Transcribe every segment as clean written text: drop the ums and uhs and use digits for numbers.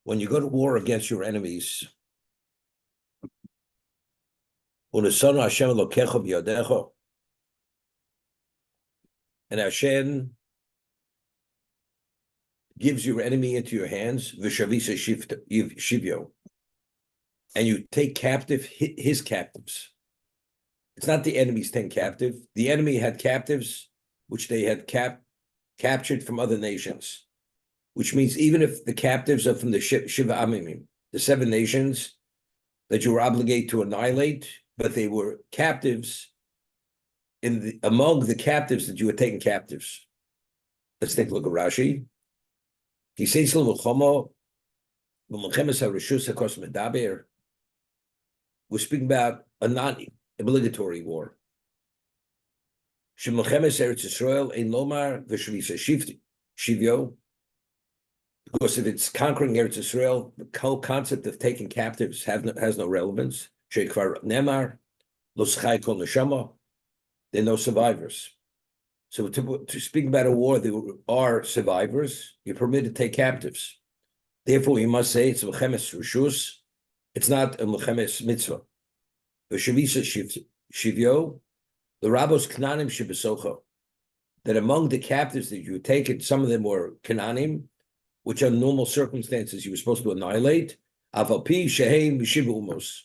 When you go to war against your enemies, and Hashem gives your enemy into your hands, and you take captive his captives. It's not the enemy's taken captive. The enemy had captives which they had captured from other nations, which means even if the captives are from the Shiva Amimim, the 7 nations that you were obligated to annihilate, but they were captives among the captives that you were taking captives. Let's take a look at Rashi. He says, we're speaking about a non-obligatory war. Because if it's conquering Eretz Yisrael, the whole concept of taking captives has no relevance. There are no survivors. So to speak about a war, there are survivors. You're permitted to take captives. Therefore, you must say it's Mechemes Rishus. It's not a Mechemes Mitzvah. V'shavisa Shivyo, the Rabos Knanim Shibesocho, that among the captives that you taken, some of them were Knanim, which under normal circumstances you were supposed to annihilate. Avapi Sheheim Mishiva Umos.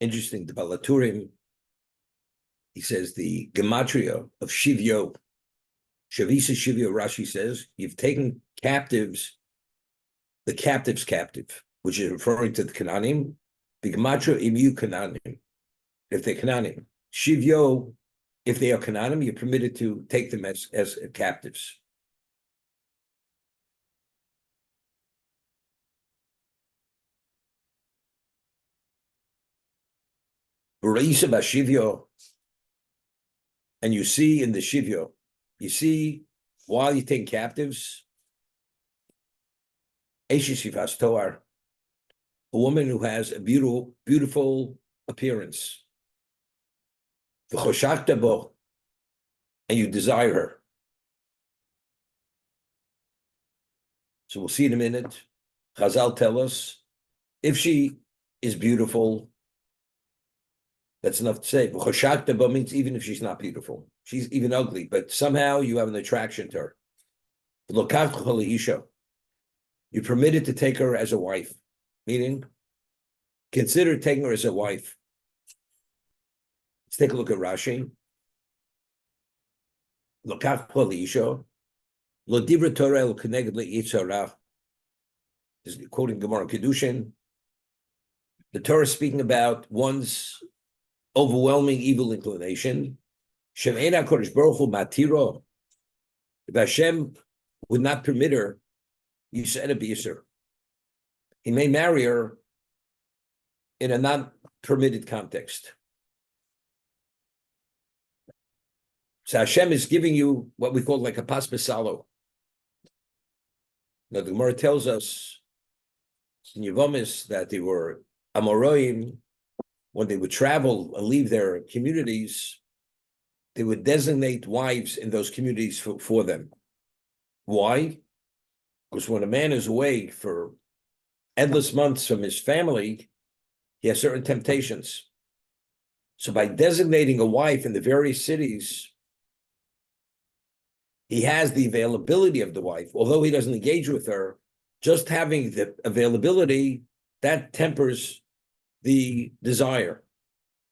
Interesting, the Balaturim, he says the gematria of Shivyo, Shavisa Shivyo, Rashi says, you've taken captives, the captive's captive, which is referring to the Kananim, the gematria imu Kananim, if they're Kananim. Shivyo, if they are Kananim, you're permitted to take them as captives. And you see in the Shivyo, you see while you take captives, a woman who has a beautiful appearance, and you desire her. So we'll see in a minute. Chazal tell us if she is beautiful, that's enough to say. Means even if she's not beautiful, she's even ugly, but somehow you have an attraction to her. You're permitted to take her as a wife, meaning consider taking her as a wife. Let's take a look at Rashi. This is quoting Gemara Kedushin. The Torah is speaking about one's overwhelming evil inclination. If Hashem would not permit her, he may marry her in a non-permitted context. So Hashem is giving you what we call like a pas besalo. Now the Gemara tells us in Yevomis that they were Amoroim. When they would travel and leave their communities, they would designate wives in those communities for them. Why? Because when a man is away for endless months from his family, he has certain temptations. So by designating a wife in the various cities, he has the availability of the wife. Although he doesn't engage with her, just having the availability, that tempers the desire,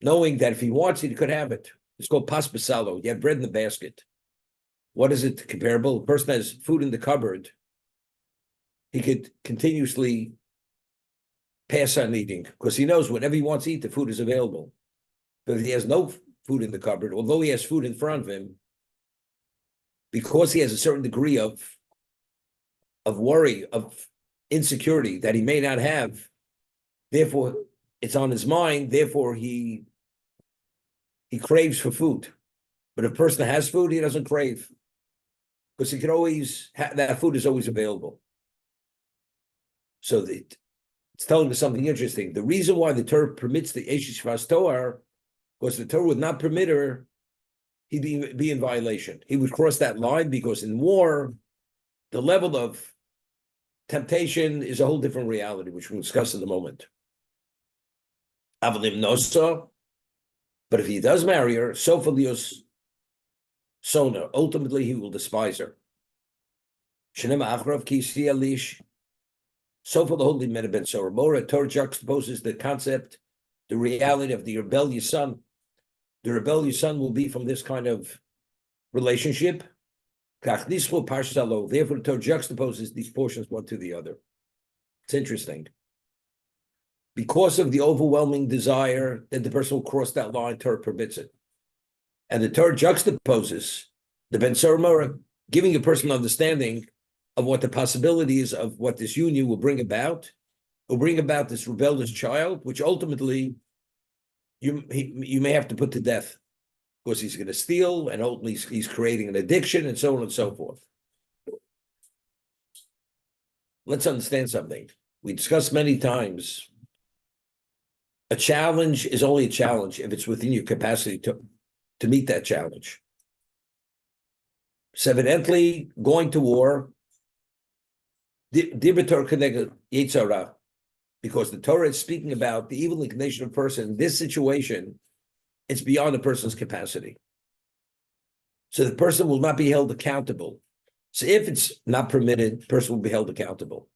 knowing that if he wants it, he could have it. It's called pas besalo. You have bread in the basket. What is it comparable? A person has food in the cupboard. He could continuously pass on eating because he knows whenever he wants to eat, the food is available. But if he has no food in the cupboard, although he has food in front of him, because he has a certain degree of worry, of insecurity that he may not have, therefore it's on his mind, therefore he craves for food. But if a person has food, he doesn't crave because he can always that food is always available. So it's telling us something interesting. The reason why the Torah permits the Eshes Shvas Toar, because the Torah would not permit her, he'd be in violation. He would cross that line because in war, the level of temptation is a whole different reality, which we'll discuss in a moment. Avalim Nosa, but if he does marry her, Sofalios Sona, ultimately he will despise her. Shenema Achrav Kisi Alish. So for the holy men have been so. Mora Torah juxtaposes the concept, the reality of the rebellious son. The rebellious son will be from this kind of relationship. Therefore, the Torah juxtaposes these portions one to the other. It's interesting. Because of the overwhelming desire that the person will cross that line, Torah permits it. And the Torah juxtaposes the Ben Mora, giving a person understanding of what the possibilities of what this union will bring about this rebellious child, which ultimately you may have to put to death because he's going to steal and ultimately he's creating an addiction and so on and so forth. Let's understand something. We discussed many times, a challenge is only a challenge if it's within your capacity to meet that challenge. So evidently, going to war, because the Torah is speaking about the evil inclination of a person in this situation, it's beyond the person's capacity. So the person will not be held accountable. So if it's not permitted, the person will be held accountable.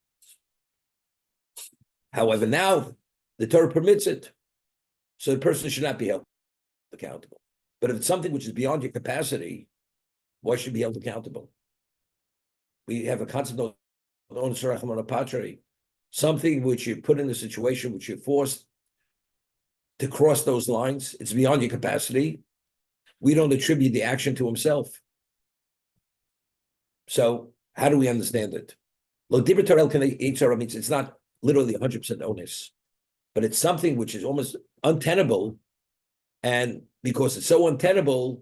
However, now the Torah permits it, so the person should not be held accountable. But if it's something which is beyond your capacity, why should you be held accountable? We have a concept of something which you put in a situation which you're forced to cross those lines. It's beyond your capacity. We don't attribute the action to himself. So how do we understand it? Means it's not literally 100% onus, but it's something which is almost untenable. And because it's so untenable,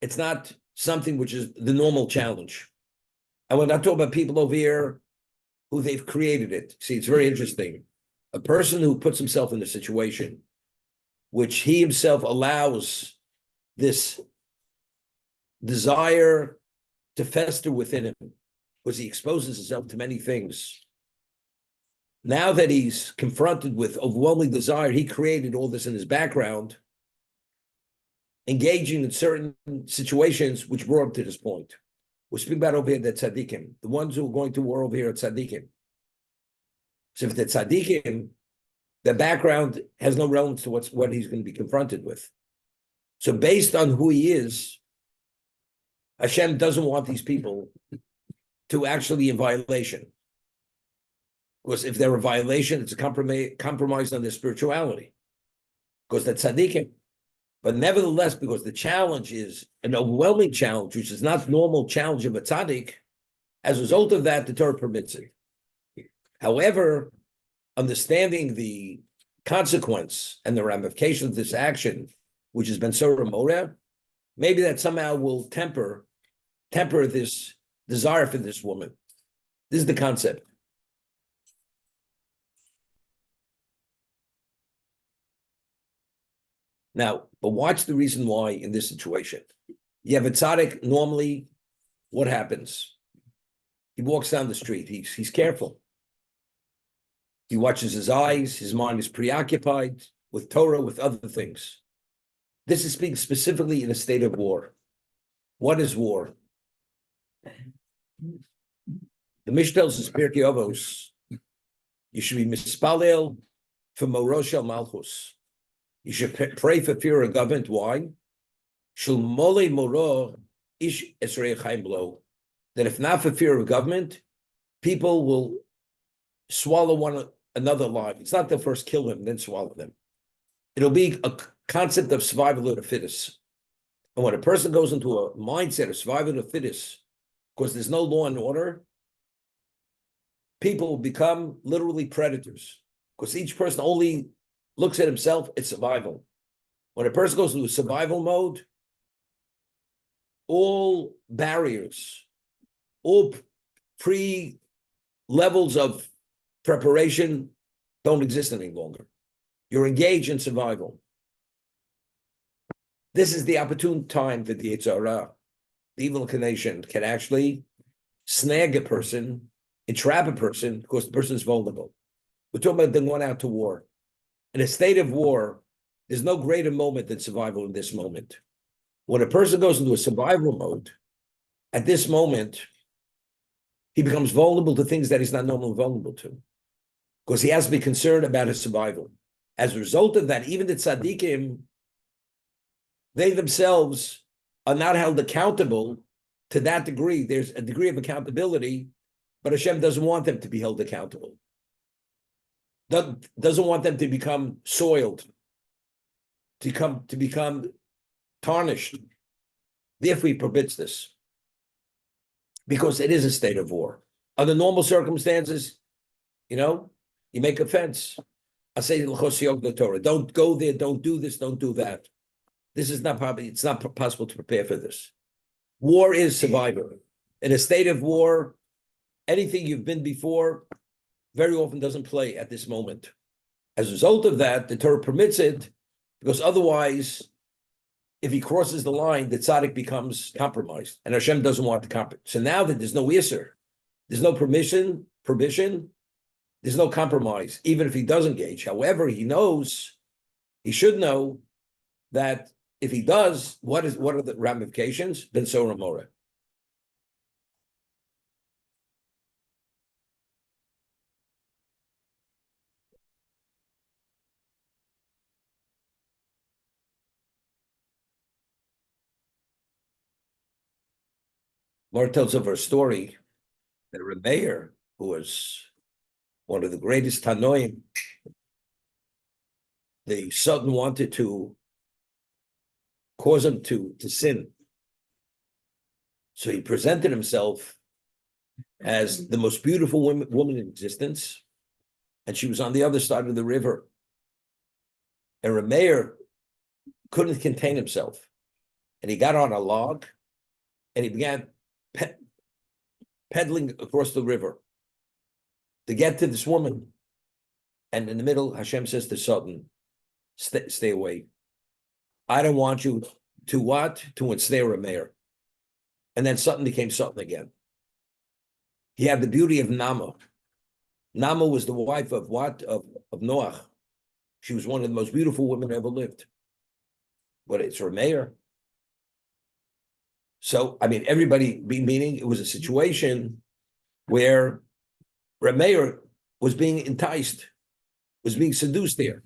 it's not something which is the normal challenge. And we're not talking about people over here who they've created it. See, it's very interesting. A person who puts himself in a situation which he himself allows this desire to fester within him, because he exposes himself to many things. Now that he's confronted with overwhelming desire, he created all this in his background, engaging in certain situations which brought him to this point. We're speaking about over here the tzaddikim, the ones who are going to war over here at tzaddikim. So if the tzaddikim, the background has no relevance to what he's going to be confronted with. So based on who he is, Hashem doesn't want these people to actually be in violation. Because if they're a violation, it's a compromise on their spirituality. Because they're tzaddikim. But nevertheless, because the challenge is an overwhelming challenge, which is not normal challenge of a tzaddik, as a result of that, the Torah permits it. However, understanding the consequence and the ramifications of this action, which has been so remote, maybe that somehow will temper this desire for this woman. This is the concept. Now, but watch the reason why in this situation. You have a tzaddik, normally, what happens? He walks down the street, he's careful. He watches his eyes, his mind is preoccupied with Torah, with other things. This is speaking specifically in a state of war. What is war? The Mishnah tells us, Pirkei Avos, you should be mispalel for Morosh el Malchus. You should pray for fear of government. Why? Shul mole moro ish esrei chaim blow, that if not for fear of government, people will swallow one another alive. It's not the first kill them, then swallow them. It'll be a concept of survival of the fittest. And when a person goes into a mindset of survival of the fittest, because there's no law and order, people will become literally predators. Because each person only looks at himself, it's survival. When a person goes into survival mode, all barriers, all pre-levels of preparation don't exist any longer. You're engaged in survival. This is the opportune time that the Yetzer Hara, the evil inclination, can actually snag a person, entrap a person, because the person is vulnerable. We're talking about them going out to war. In a state of war, there's no greater moment than survival in this moment. When a person goes into a survival mode, at this moment, he becomes vulnerable to things that he's not normally vulnerable to, because he has to be concerned about his survival. As a result of that, even the tzaddikim, they themselves are not held accountable to that degree. There's a degree of accountability, but Hashem doesn't want them to be held accountable. Doesn't want them to become soiled, to become tarnished. Therefore, he forbids this, because it is a state of war. Under normal circumstances, you make a fence. I say the Torah, don't go there, don't do this, don't do that. This is not probably, it's not possible to prepare for this. War is survivor. In a state of war, anything you've been before very often doesn't play at this moment. As a result of that, the Torah permits it, because otherwise, if he crosses the line, the tzaddik becomes compromised, and Hashem doesn't want the compromise. So now that there's no isser, there's no prohibition, there's no compromise, even if he does engage. However, he should know that if he does, what are the ramifications? Ben Sora Mora. Mar tells of her story that a mayor, who was one of the greatest Tanoim, the Sultan wanted to cause him to sin. So he presented himself as the most beautiful woman in existence, and she was on the other side of the river. And Rameir couldn't contain himself, and he got on a log, and he began pedaling across the river to get to this woman. And in the middle, Hashem says to Sultan, stay away. I don't want you to what? To ensnare a mayor. And then Sultan became Sultan again. He had the beauty of Nama. Nama was the wife of what? Of Noach. She was one of the most beautiful women ever lived. But it's her mayor. So, I mean, meaning it was a situation where Rameir was being enticed, was being seduced there.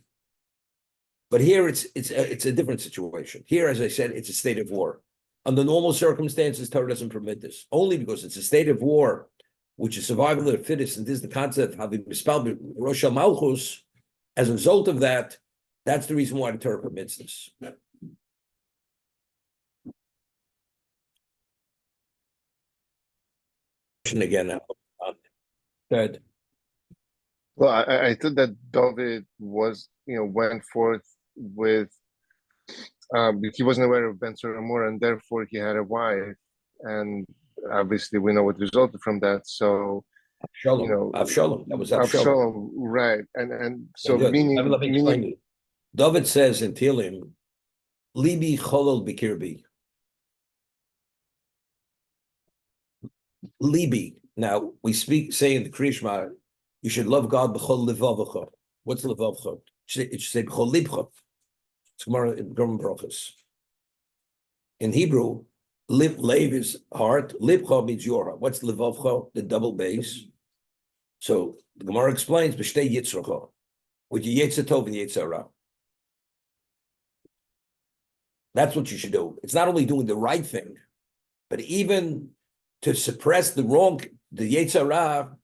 But here it's a different situation. Here, as I said, it's a state of war. Under normal circumstances, Torah doesn't permit this. Only because it's a state of war, which is survival of the fittest, and this is the concept of having mispalbed Rosh Malchus. As a result of that, that's the reason why the Torah permits this. Again, good. Well, I thought that David was, went forth with, he wasn't aware of Ben Soramor, and therefore he had a wife, and obviously we know what resulted from that. So, Avshalom. That was Avshalom, right? And so let me explain meaning, it. David says in Tehillim, "Libi cholol bikirbi." Libi. Now we say in the Krishma, you should love God b'chol levavcha. What's levavcha? It should say b'chol libcha. It's Gemara in German Brachos. In Hebrew, lev is heart. Libcha means your heart. What's levavcha? The double base. So the Gemara explains b'shtei yitzracha, with your yetzer tov and yetzer hara. That's what you should do. It's not only doing the right thing, But even to suppress the Yetzer Hara,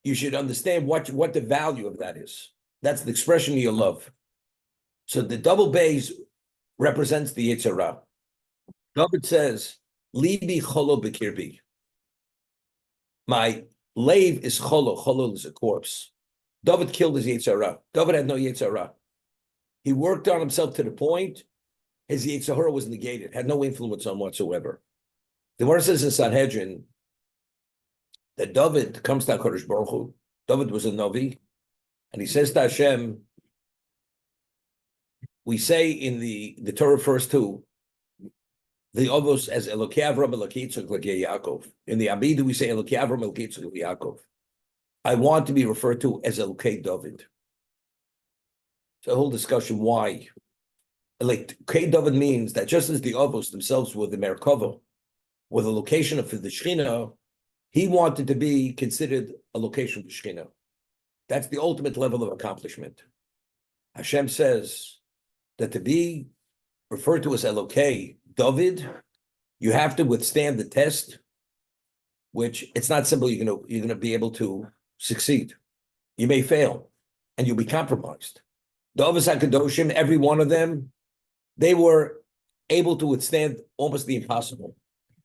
you should understand what the value of that is. That's the expression of your love. So the double bays represents the Yetzer Hara. David says, Libi cholo bekirbi. My lave is cholo. Cholo is a corpse. David killed his Yetzer Hara. David had no Yetzer Hara. He worked on himself to the point his Yetzer Hara was negated, had no influence on whatsoever. The Gemara says in Sanhedrin that David comes to HaKadosh Baruch Hu. David was a Navi, and he says to Hashem, we say in the Torah refers to the Avos as Elokei Avram, Elokei Yitzchak, Elokei Yaakov. In the Abidu, we say Elokei Avram, Elokei Yitzchak, Elokei Yaakov. I want to be referred to as Elokei David. So a whole discussion why. Like Elokei David means that just as the Avos themselves were the Merkava, were the location of the Shechina, he wanted to be considered a location of the Shechina. That's the ultimate level of accomplishment. Hashem says that to be referred to as Elokei David, you have to withstand the test, which it's not simple. You're gonna be able to succeed. You may fail, and you'll be compromised. The Avos HaKadoshim, every one of them, they were able to withstand almost the impossible,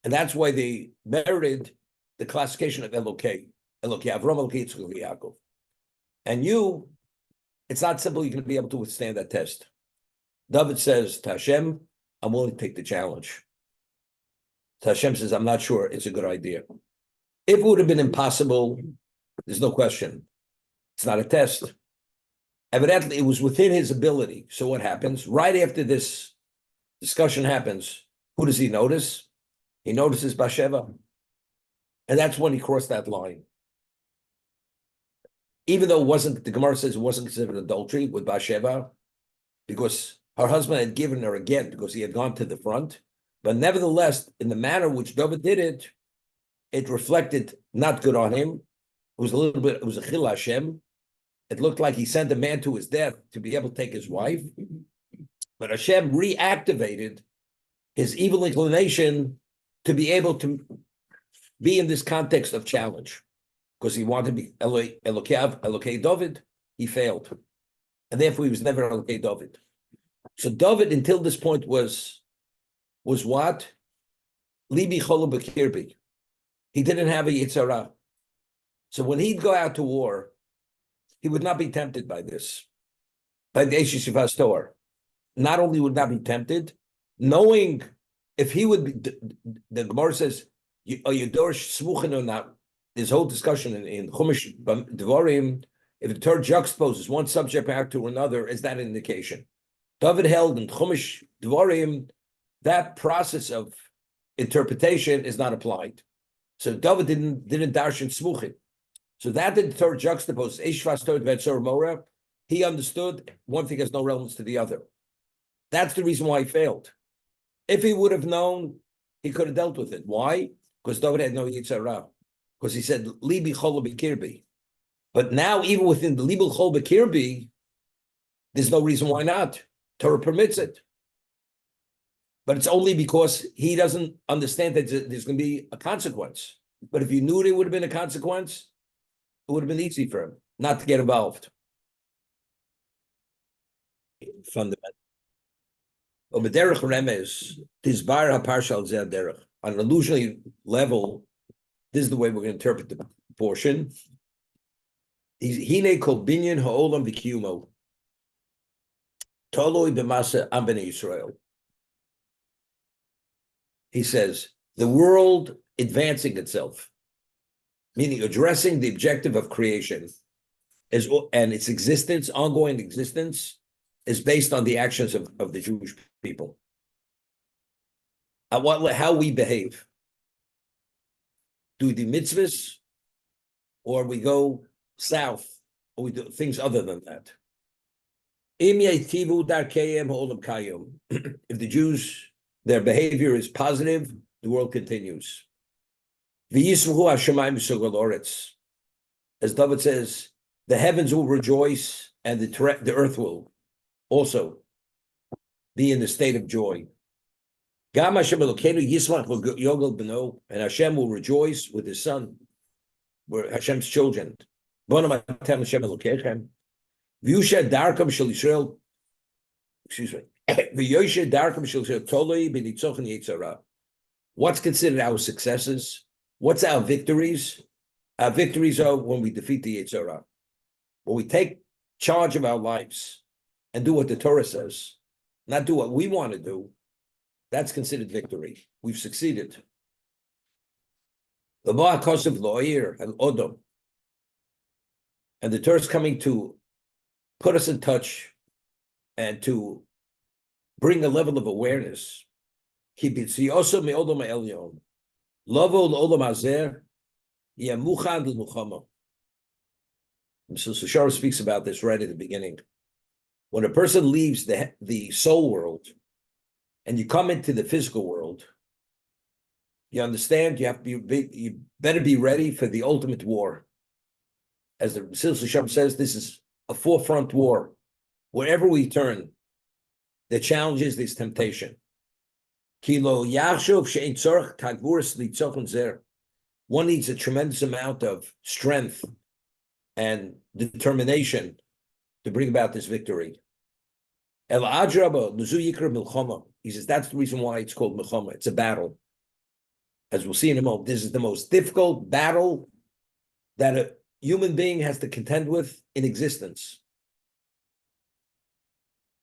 and that's why they merited the classification of Elokei Avram, Elokei Yitzchak, Elokei Yaakov. And you, it's not simple. You're going to be able to withstand that test. David says to Hashem, I'm willing to take the challenge. So Hashem says, I'm not sure it's a good idea. If it would have been impossible, there's no question. It's not a test. Evidently, it was within his ability. So what happens? Right after this discussion happens, who does he notice? He notices Bathsheba. And that's when he crossed that line. Even though the Gemara says it wasn't considered adultery with Bathsheba, because her husband had given her again because he had gone to the front. But nevertheless, in the manner which David did it, it reflected not good on him. It was a chil Hashem. It looked like he sent a man to his death to be able to take his wife. But Hashem reactivated his evil inclination to be able to be in this context of challenge. Because he wanted to be Elokei David, he failed. And therefore he was never Elokei David. So David, until this point, was what? Libi cholo bekirbi. He didn't have a Yetzer Hara. So when he'd go out to war, he would not be tempted by this, by the Eish Yeshivas Torah. Not only would not be tempted, knowing if he would be, the Gemara says, are you Dorish Smuchin or not? This whole discussion in Chumash Devarim, if the Torah juxtaposes one subject matter to another, is that an indication? David held in Chumash Devarim, that process of interpretation is not applied. So David didn't darshan Smuchin. So that the Torah juxtaposes Eishvas Torah Vetzor Mora, he understood one thing has no relevance to the other. That's the reason why he failed. If he would have known, he could have dealt with it. Why? Because David had no Yetzer Hara. Because he said, Libi chol bekirbi. But now, even within the Libi chol bekirbi, there's no reason why not. Torah permits it. But it's only because he doesn't understand that there's going to be a consequence. But if you knew there would have been a consequence, it would have been easy for him not to get involved. Fundamental. But derech remez, tizbar haparshal zeh derech. On an illusionary level, this is the way we're going to interpret the portion. Hine kol binyan ha'olam v'kiyumo. Toloi b'masa am b'nei Yisrael. He says, the world advancing itself, meaning addressing the objective of creation, and its existence, ongoing existence, is based on the actions of the Jewish people. How we behave. Do we do mitzvahs, or we go south, or we do things other than that? If the Jews, their behavior is positive, the world continues. As David says, the heavens will rejoice, and the earth will also be in the state of joy. Gam Hashem Elokeinu Yismach Yogel Beno, and Hashem will rejoice with his son. We're Hashem's children. Bonam Atem Hashem Elokechem. V'yusha Darkam Shel Yisrael. Excuse me. V'yosha Darkam Shel Yisrael Toloi B'nitzochen Yitzhara. What's considered our successes? What's our victories? Our victories are when we defeat the Yitzhara. When we take charge of our lives and do what the Torah says, not do what we want to do, that's considered victory. We've succeeded. And the Torah is coming to put us in touch and to bring a level of awareness. So Shara speaks about this right at the beginning. When a person leaves the soul world and you come into the physical world, you understand you have to be, you better be ready for the ultimate war. As the Mesillas Yesharim says, this is a forefront war. Wherever we turn, the challenge is this temptation. One needs a tremendous amount of strength and determination to bring about this victory. He says that's the reason why it's called Milchama. It's a battle. As we'll see in a moment, this is the most difficult battle that a human being has to contend with in existence.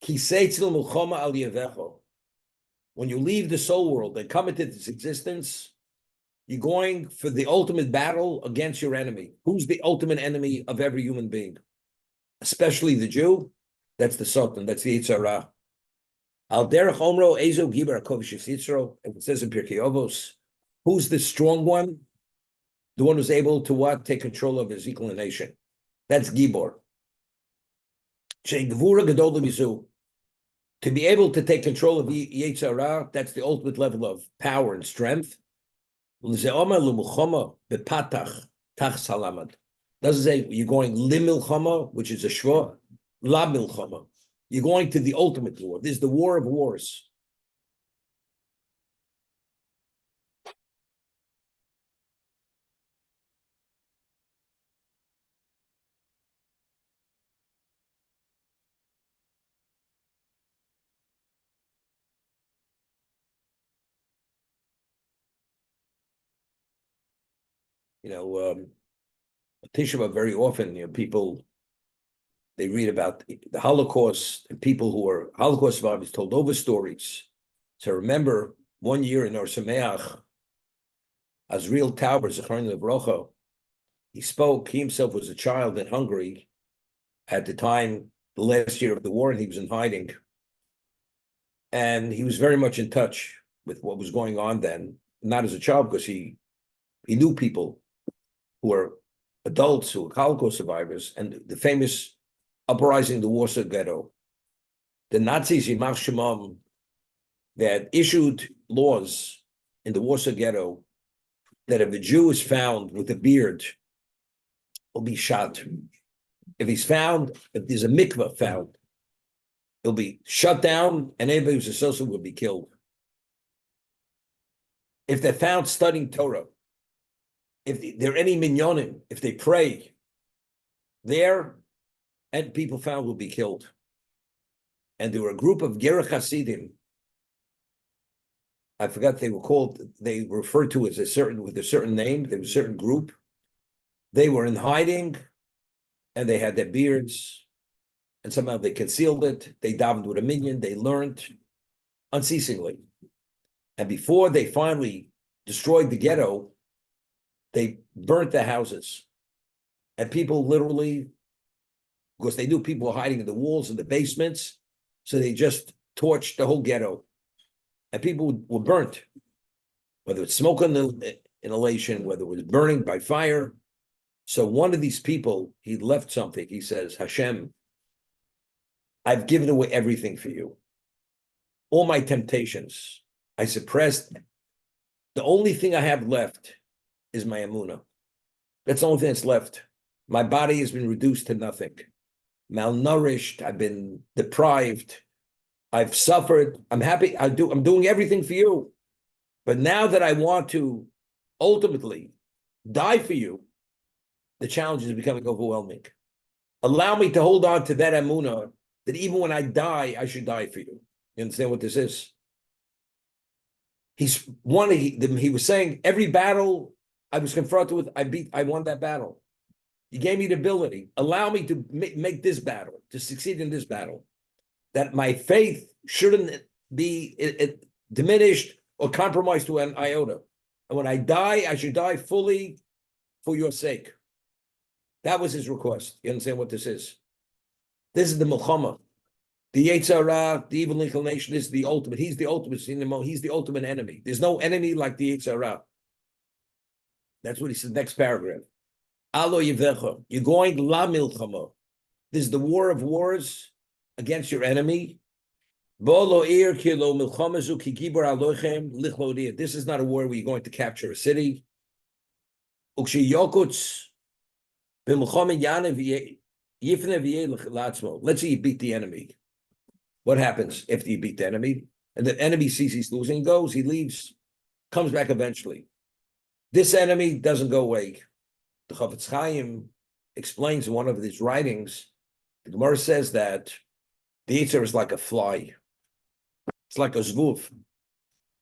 When you leave the soul world and come into this existence, you're going for the ultimate battle against your enemy. Who's the ultimate enemy of every human being? Especially the Jew? That's the Satan, that's the Yitzhara. Al derech omro ezo gibar kovish yitzro. It says in Pirkei Avos, who's the strong one? The one who's able to what? Take control of his inclination. That's Gibor. To be able to take control of Yitzhara, that's the ultimate level of power and strength. Doesn't say you're going limilchama, which is a shva, la milchama. You're going to the ultimate war. This is the war of wars. Tisha B'Av, very often, people, they read about the Holocaust, and people who are Holocaust survivors told over stories. So remember, one year in Or Sameach, Azriel Tauber, Zechron Levrocha, he himself was a child in Hungary at the time, the last year of the war, and he was in hiding. And he was very much in touch with what was going on then, not as a child, because he knew people who were adults who were Holocaust survivors, and the famous uprising, the Warsaw Ghetto. The Nazis, Yimach Shemam, they had issued laws in the Warsaw Ghetto that if a Jew is found with a beard, he'll be shot. If there's a mikveh found, he'll be shut down, and anybody who's associated will be killed. If they're found studying Torah, if there are any minyonim, if they pray there, and people found will be killed. And there were a group of Gerach Hasidim. I forgot they were called. They were referred to as with a certain name. There was a certain group. They were in hiding, and they had their beards, and somehow they concealed it. They davened with a minyan. They learned unceasingly, and before they finally destroyed the ghetto, they burnt the houses, and people literally, because they knew people were hiding in the walls and the basements, so they just torched the whole ghetto, and people were burnt, whether it's smoke inhalation, whether it was burning by fire. So one of these people, he left something. He says, Hashem, I've given away everything for you. All my temptations, I suppressed. The only thing I have left is my emunah. That's the only thing that's left. My body has been reduced to nothing. Malnourished, I've been deprived. I've suffered. I'm happy. I'm doing everything for you. But now that I want to ultimately die for you, the challenge is becoming overwhelming. Allow me to hold on to that emunah that even when I die, I should die for you. You understand what this is? He was saying every battle I was confronted with, I won that battle. You gave me the ability. Allow me to make this battle, to succeed in this battle. That my faith shouldn't be diminished or compromised to an iota. And when I die, I should die fully for your sake. That was his request. You understand what this is? This is the Milchama. The Yetzer Hara, the evil inclination, is the ultimate. He's the ultimate. He's the ultimate enemy. There's no enemy like the Yetzer Hara. That's what he says next paragraph. Alo Yevecha. You're going La Milchama. This is the war of wars against your enemy. This is not a war where you're going to capture a city. Let's say you beat the enemy. What happens after you beat the enemy? And the enemy sees he's losing, goes, he leaves, comes back eventually. This enemy doesn't go away. The Chafetz Chaim explains in one of his writings, the Gemara says that the Yetzer is like a fly. It's like a zvuf.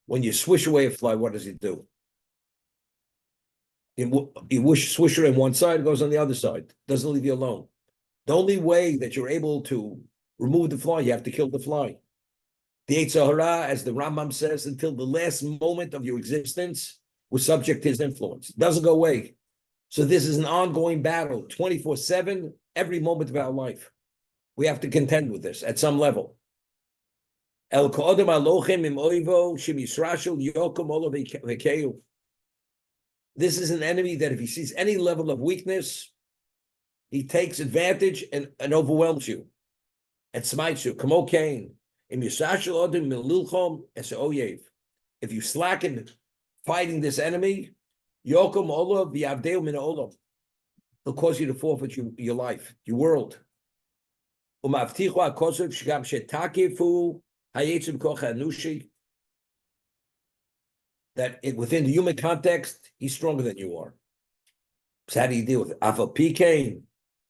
When you swish away a fly, what does it do? You swish it on one side, it goes on the other side. Doesn't leave you alone. The only way that you're able to remove the fly, you have to kill the fly. The Yetzer Hara, as the Rambam says, until the last moment of your existence, was subject to his influence. It doesn't go away. So this is an ongoing battle, 24/7, every moment of our life. We have to contend with this at some level. El Kodim Alochem Im Oivo Shim Yisrashel Yokom Olav Vekeu. This is an enemy that if he sees any level of weakness, he takes advantage and overwhelms you and smites you. Kamo Cain. Im Yisrashel Odim Mililchom Es Oyev. If you slacken fighting this enemy, Yokom Olav V'Avdeu Min Olav. He'll cause you to forfeit your life, your world. Umavtichu HaKosov Shgam Shetakifu Hayetzim Kocha Anushi. That within the human context, he's stronger than you are. So how do you deal with it? Afal Pikein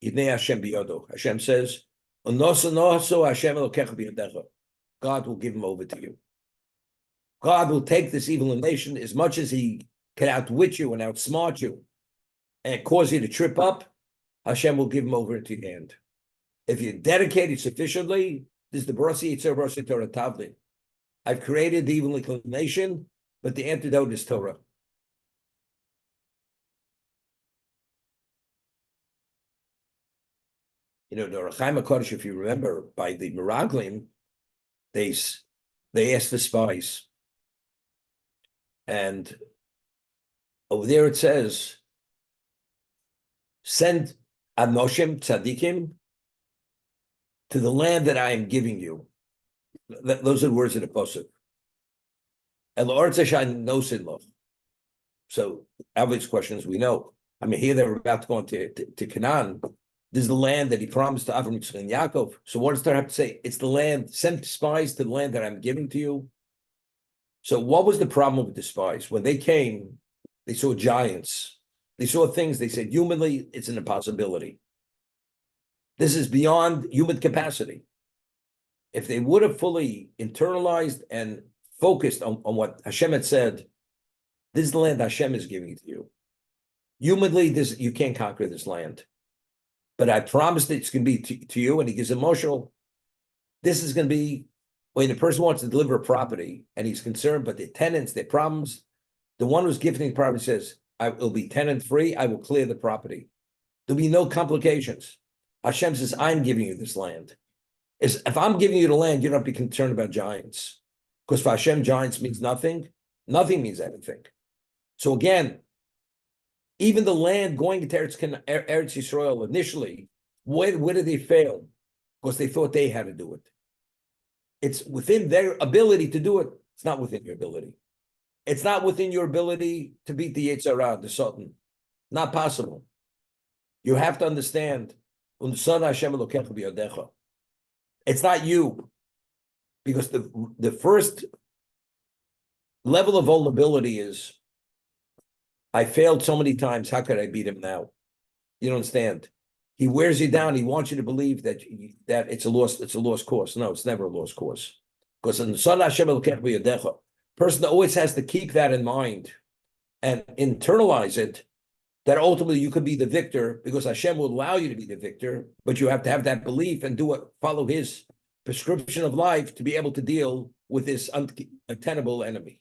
Yidnei Hashem Biyodo. Hashem says, Onoso Hashem Elokecha Biyodecha. God will give him over to you. God will take this evil nation as much as he can outwit you and outsmart you and cause you to trip up. Hashem will give him over into your hand. If you're dedicated sufficiently, this is the Barasi Yetzer Barasi Torah Tavlin. I've created the evil inclination, but the antidote is Torah. You know, the Rechaim HaKodesh, if you remember, by the Meraglim, they asked the spies. And over there it says, send Anoshim Tzadikim to the land that I am giving you. Those are the words of the Pasuk. So obvious questions we know. I mean, here they're about to go into Canaan. This is the land that he promised to Avram, Yitzchak, and Yaakov. So what does there have to say? It's the land, send spies to the land that I'm giving to you. So what was the problem with the spies? When they came, they saw giants. They saw things, they said, humanly, it's an impossibility. This is beyond human capacity. If they would have fully internalized and focused on what Hashem had said, this is the land Hashem is giving to you. Humanly, you can't conquer this land. But I promise that it's going to be to you, and he gets emotional. This is going to be when the person wants to deliver a property and he's concerned, but the tenants, their problems, the one who's gifting the property says, it'll be tenant free, I will clear the property. There'll be no complications. Hashem says, I'm giving you this land. If I'm giving you the land, you don't have to be concerned about giants. Because for Hashem, giants means nothing. Nothing means anything. So again, even the land going to Eretz Yisrael initially, where did they fail? Because they thought they had to do it. It's within their ability to do it. It's not within your ability. It's not within your ability to beat the Yetzer Hara, the Satan. Not possible. You have to understand, it's not you. Because the first level of vulnerability is, I failed so many times. How could I beat him now? You don't understand. He wears you down. He wants you to believe that it's a lost cause. No, it's never a lost cause. Because in Son Hashem Elokecha b'yadecha, person always has to keep that in mind and internalize it, that ultimately you could be the victor, because Hashem will allow you to be the victor, but you have to have that belief and follow his prescription of life to be able to deal with this untenable enemy.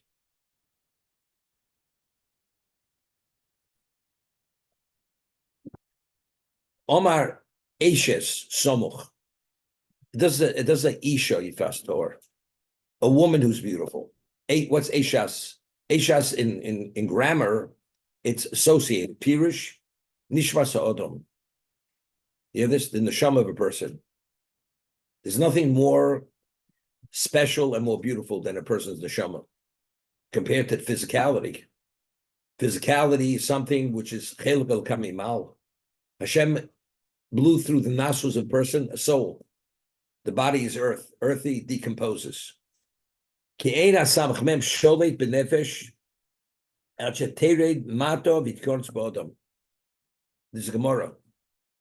Omar Eshes Somuch. It does a Isha Yifas Torah, a woman who's beautiful. What's Eshas? Eshas in grammar, it's associated. Pirish, Nishmas Ha'odom. You have this, the neshama of a person. There's nothing more special and more beautiful than a person's neshama compared to physicality. Physicality is something which is Chelek el Kamimal. Hashem blew through the nostrils of a person, a soul. The body is earth, earthy, decomposes. Ki ein hasamach mem sholet benefesh al shetered mato v'tkorns b'odam. This is Gemara.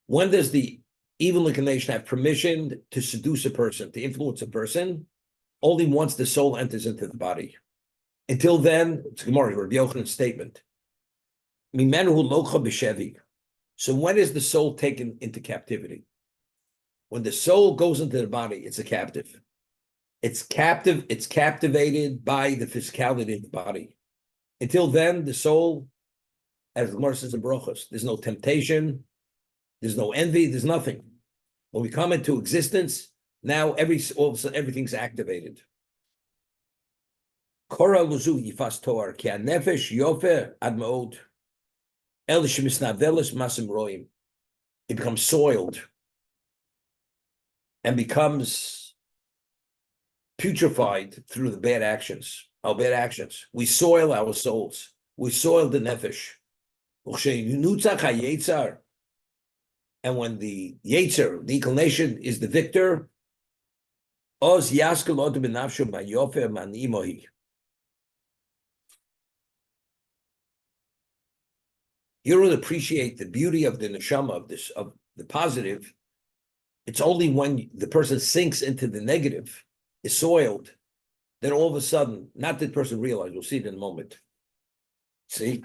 When does the evil inclination have permission to seduce a person, to influence a person? Only once the soul enters into the body. Until then, it's Gemara, Rabbi Yochanan's statement. Mimenu locha b'shevi. So when is the soul taken into captivity? When the soul goes into the body, it's a captive. It's captivated by the physicality of the body. Until then, the soul, as the Gemara says in Brochos, there's no temptation, there's no envy, there's nothing. When we come into existence, now all of a sudden everything's activated. Kora luzu yifas toar ki hanefesh yofer ad ma'od el shemisnaveles masim roim. It becomes soiled and becomes putrefied through the bad actions, our bad actions. We soil our souls. We soil the nefesh. And when the Yetzer, the inclination, is the victor, oz yaskel odem benafsho ba'yofer manimohi. You don't appreciate the beauty of the neshama, of the positive. It's only when the person sinks into the negative, is soiled, then all of a sudden, not that person realizes, we'll see it in a moment. See?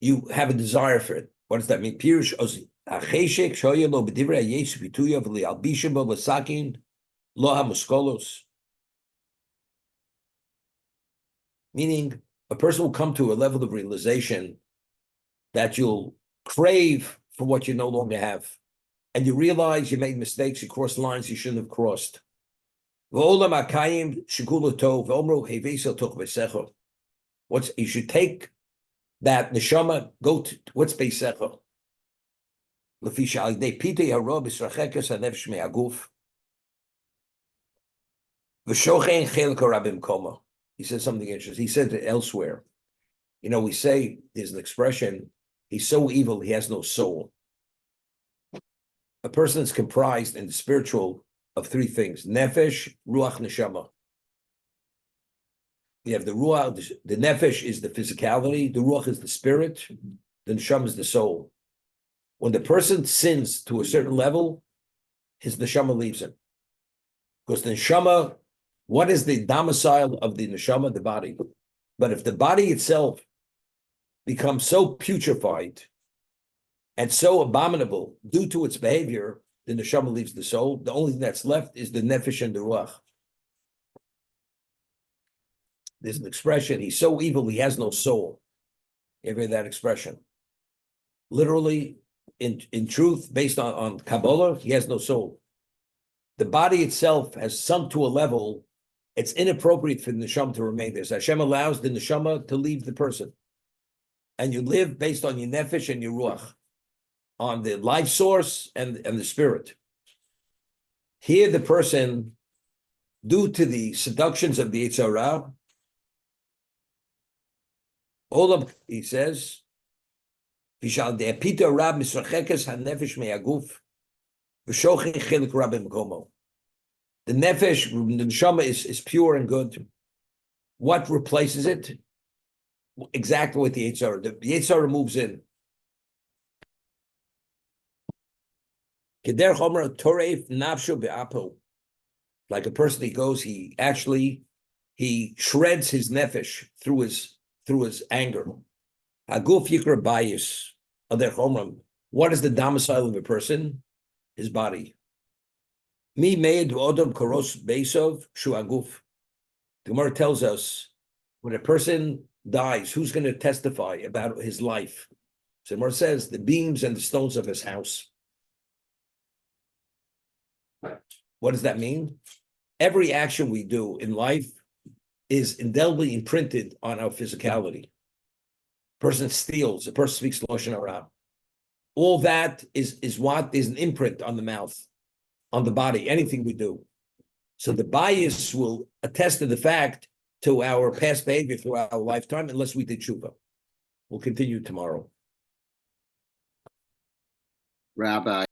You have a desire for it. What does that mean? Pirush ozi. Acheshek shoya lo b'divrei hayesh b'tuya v'li'albisha bo v'sakin lo hamuskolos. Meaning, a person will come to a level of realization that you'll crave for what you no longer have. And you realize you made mistakes, you crossed lines you shouldn't have crossed. You should take that neshama, go to what's beisecha. He said something interesting. He said it elsewhere. You know, we say there's an expression, he's so evil, he has no soul. A person is comprised in the spiritual of three things: nefesh, ruach, neshama. You have the ruach, the nefesh is the physicality, the ruach is the spirit, the neshama is the soul. When the person sins to a certain level, his neshama leaves him. Because the neshama, what is the domicile of the neshama? The body. But if the body itself becomes so putrefied and so abominable due to its behavior, the neshama leaves the soul. The only thing that's left is the nefesh and the ruach. There's an expression, he's so evil, he has no soul. You ever hear that expression? Literally, in truth, based on Kabbalah, he has no soul. The body itself has sunk to a level, it's inappropriate for the neshama to remain there. So Hashem allows the neshama to leave the person. And you live based on your nefesh and your ruach, on the life source and the spirit. Here the person, due to the seductions of the Yetzer Hara, Olam, he says, Vishal de Peter Rab Misrachekes HaNefesh Me'aguf, V'shochin Chilik Rab Mkomo. The nefesh, the neshama is pure and good. What replaces it? Exactly what the Yetzer Hara. The Yetzer Hara moves in. Keder Chomer Toreif Nafshu Be'apo. Like a person, he goes, he shreds his nefesh through his anger. Aguf Yikra Bayis. Ader Chomer. What is the domicile of a person? His body. Mi made Odom Koros Beisov Shu Aguf. The Gemara tells us when a person dies, who's going to testify about his life? So the Gemara says the beams and the stones of his house. What does that mean? Every action we do in life is indelibly imprinted on our physicality. A person steals, a person speaks Lashon Hara. All that is what is an imprint on the mouth, on the body, anything we do. So the bias will attest to the fact to our past behavior throughout our lifetime, unless we did tshuva. We'll continue tomorrow. Rabbi.